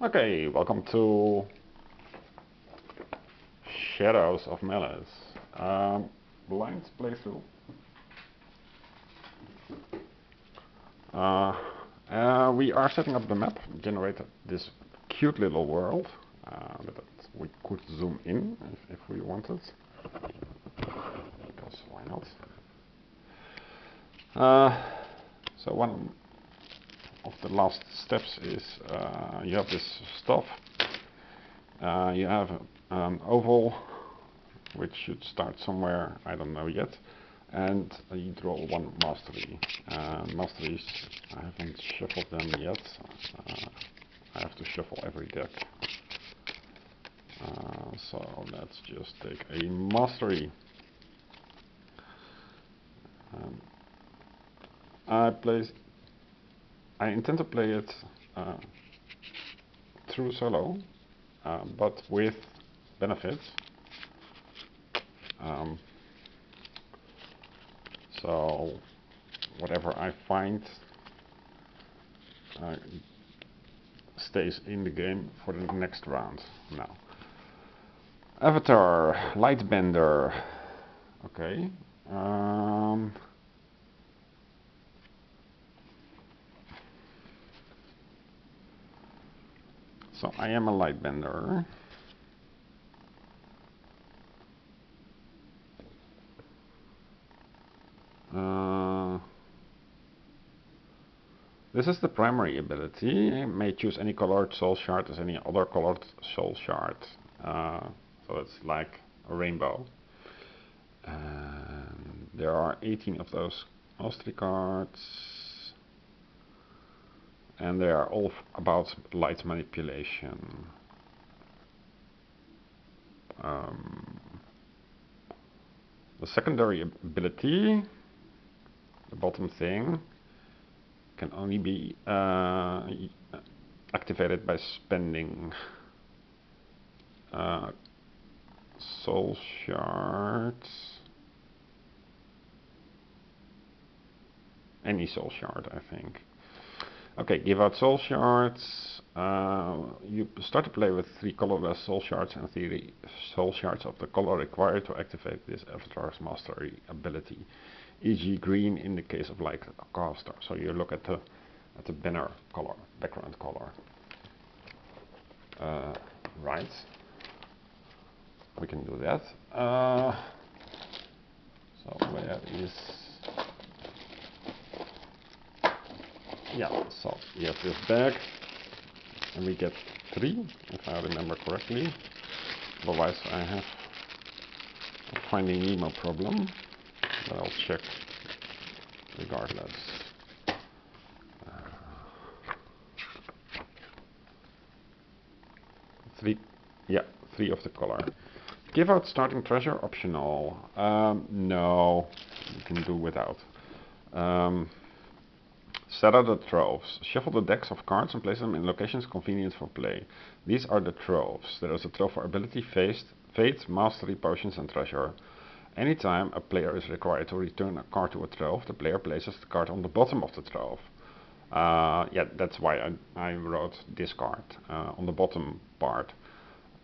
Okay, welcome to Shadows of Malice. Blind playthrough. We are setting up the map, generated this cute little world that we could zoom in if we wanted, because why not? So one of the last steps is you have this stuff. You have an oval which should start somewhere, I don't know yet, and you draw one mastery. Masteries, I haven't shuffled them yet. I have to shuffle every deck. So let's just take a mastery. I intend to play it through solo, but with benefits. So whatever I find stays in the game for the next round. Now, Avatar, Lightbender. Okay. So I am a Lightbender. This is the primary ability. You may choose any colored soul shard as any other colored soul shard. So it's like a rainbow. There are 18 of those mastery cards. And they are all about light manipulation. The secondary ability, the bottom thing, can only be activated by spending soul shards. Any soul shard, I think. Okay, give out soul shards. You start to play with 3 colorless soul shards and 3 soul shards of the color required to activate this avatar's mastery ability, e.g. green in the case of like a caster. So you look at the banner color, background color. Right. We can do that. So where is... Yeah, so we have this bag, and we get 3, if I remember correctly. Otherwise I have a Finding Nemo problem, but I'll check regardless. 3, yeah, 3 of the color. Give out starting treasure, optional. No, you can do without. Set out the troves. Shuffle the decks of cards and place them in locations convenient for play. These are the troves. There is a trove for ability, fate, mastery, potions, and treasure. Anytime a player is required to return a card to a trove, the player places the card on the bottom of the trove. Yeah, that's why I wrote this card on the bottom part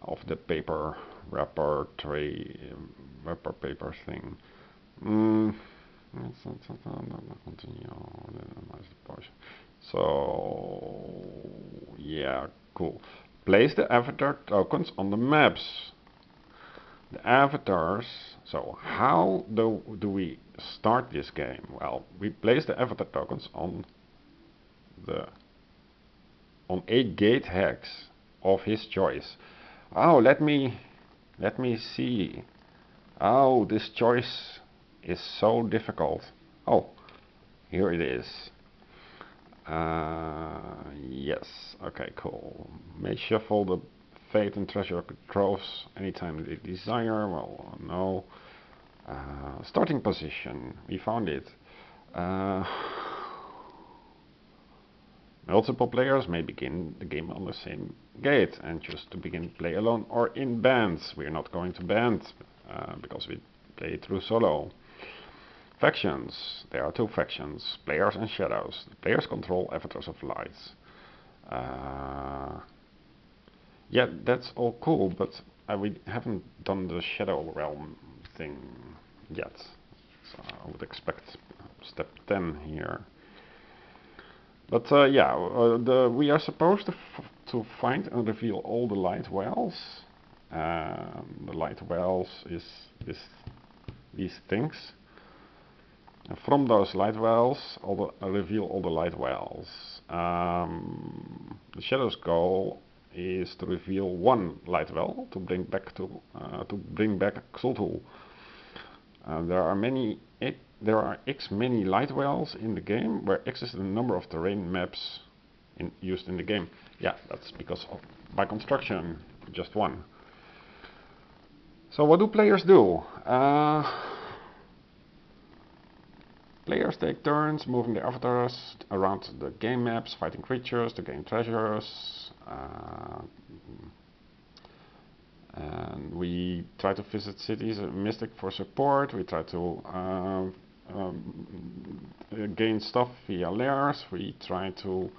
of the paper wrapper tray, wrapper paper thing. So yeah, cool. Place the avatar tokens on the maps. The avatars. So how do we start this game? Well, we place the avatar tokens on 8 gate hex of his choice. Oh, let me see. Oh, this choice is so difficult. Oh, here it is. Yes, okay, cool. May shuffle the fate and treasure troves anytime they desire. Well, no. Starting position, we found it. Multiple players may begin the game on the same gate and choose to begin play alone or in bands. We're not going to band because we play through solo. Factions. There are 2 factions, players and shadows. The players control avatars of light. Yeah, that's all cool, but we haven't done the Shadow Realm thing yet. So I would expect step 10 here. But yeah, we are supposed to find and reveal all the light wells. The light wells is these things. And from those light wells, reveal all the light wells. The Shadow's goal is to reveal one light well to bring back Xul'Tul. There are X many light wells in the game, where X is the number of terrain maps used in the game. Yeah, that's because by construction, just one. So what do players do? Players take turns moving their avatars around the game maps, fighting creatures to gain treasures. And we try to visit cities and Mystic for support. We try to gain stuff via lairs. We try to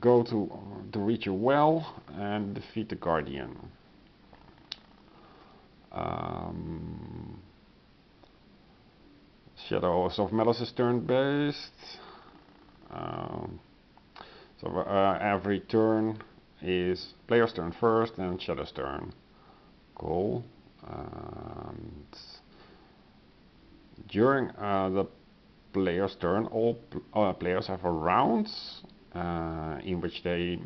go to reach a well and defeat the Guardian. Shadows of Malice is turn-based. So every turn is player's turn first and Shadow's turn. Cool. And during the player's turn, all players have a round in which they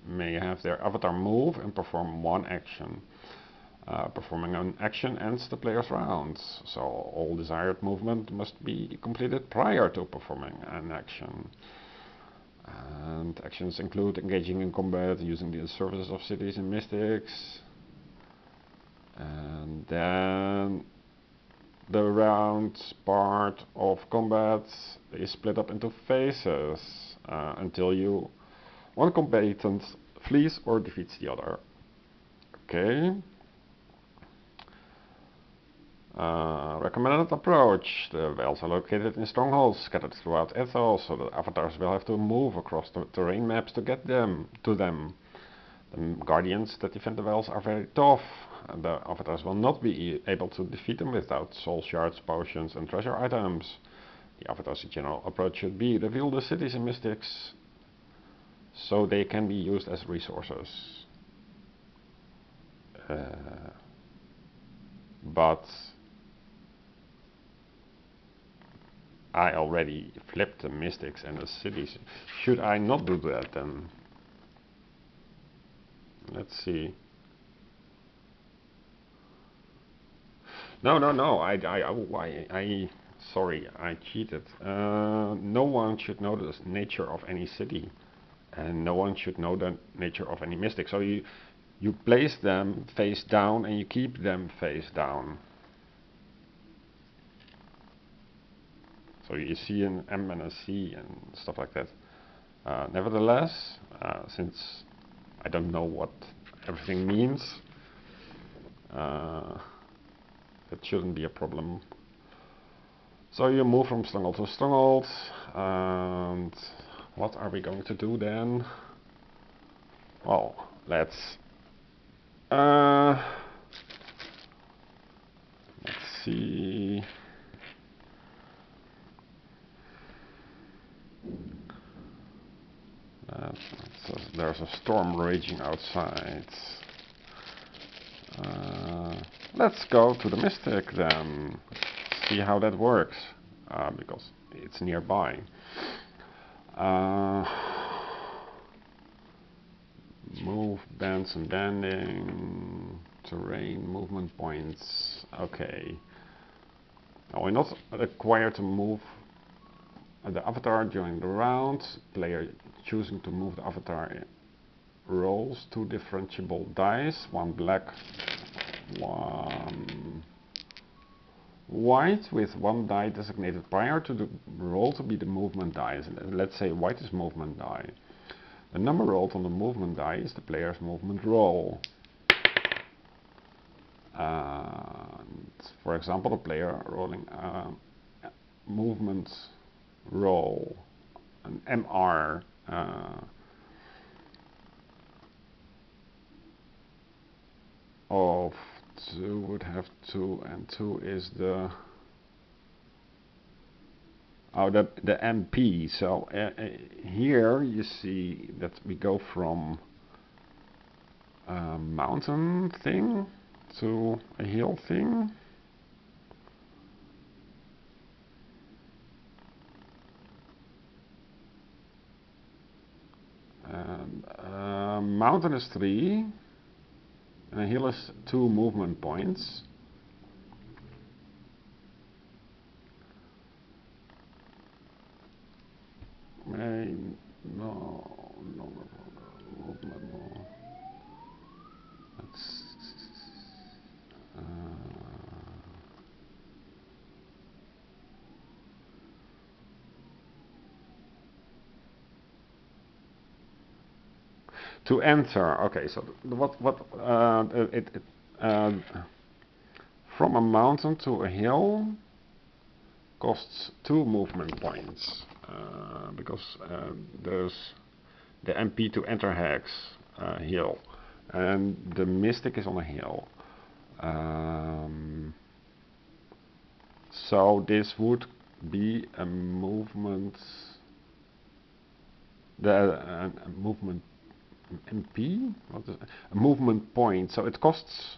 may have their avatar move and perform one action. Performing an action ends the player's round, so all desired movement must be completed prior to performing an action. And actions include engaging in combat, using the services of cities and mystics. And then the round part of combat is split up into phases until one combatant flees or defeats the other. Okay. Recommended approach. The wells are located in strongholds scattered throughout Ethos, so the avatars will have to move across the terrain maps to get to them. The guardians that defend the wells are very tough, and the avatars will not be able to defeat them without soul shards, potions, and treasure items. The avatar's general approach should be reveal the cities and mystics so they can be used as resources. But I already flipped the mystics and the cities. Should I not do that then? Let's see. No. Sorry, I cheated. No one should know the nature of any city, and no one should know the nature of any mystic. So you place them face down, and you keep them face down. So you see an M and a C and stuff like that. Nevertheless, since I don't know what everything means, it shouldn't be a problem. So you move from stronghold to stronghold, and what are we going to do then? Well, let's see. So there's a storm raging outside. Let's go to the Mystic then. See how that works, because it's nearby. Move, bends and bending, terrain, movement points. Okay. Now we're not required to move the avatar during the round. Player choosing to move the avatar rolls 2 differentiable dice, 1 black, 1 white, with 1 die designated prior to the roll to be the movement die. Let's say white is movement die. The number rolled on the movement die is the player's movement roll. And for example, the player rolling a movement roll, an MR, of 2 would have 2, and 2 is the the MP. So here you see that we go from a mountain thing to a hill thing. And mountain is 3, and a hill is 2 movement points. No, movement. That's to enter. Okay, so from a mountain to a hill costs 2 movement points because there's the MP to enter hex hill, and the mystic is on a hill. So this would be a movement. The movement MP? What is it? A movement point. So it costs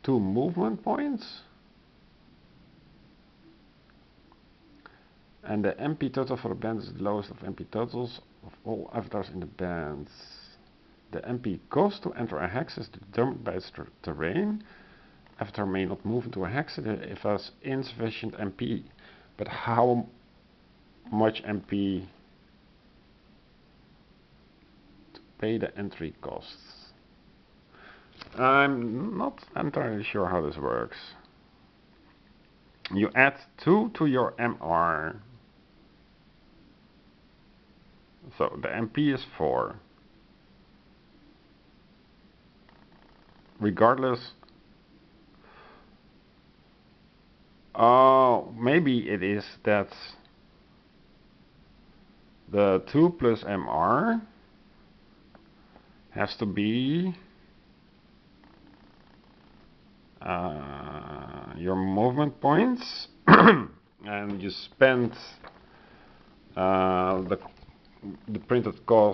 2 movement points. And the MP total for the band is the lowest of MP totals of all avatars in the band. The MP cost to enter a hex is determined by its terrain. Avatar may not move into a hex if it has insufficient MP. But how much MP to pay the entry costs? I'm not entirely sure how this works. You add 2 to your MR. So the MP is 4. Regardless. Oh, maybe it is that the 2 plus MR has to be your movement points, and you spend the printed cost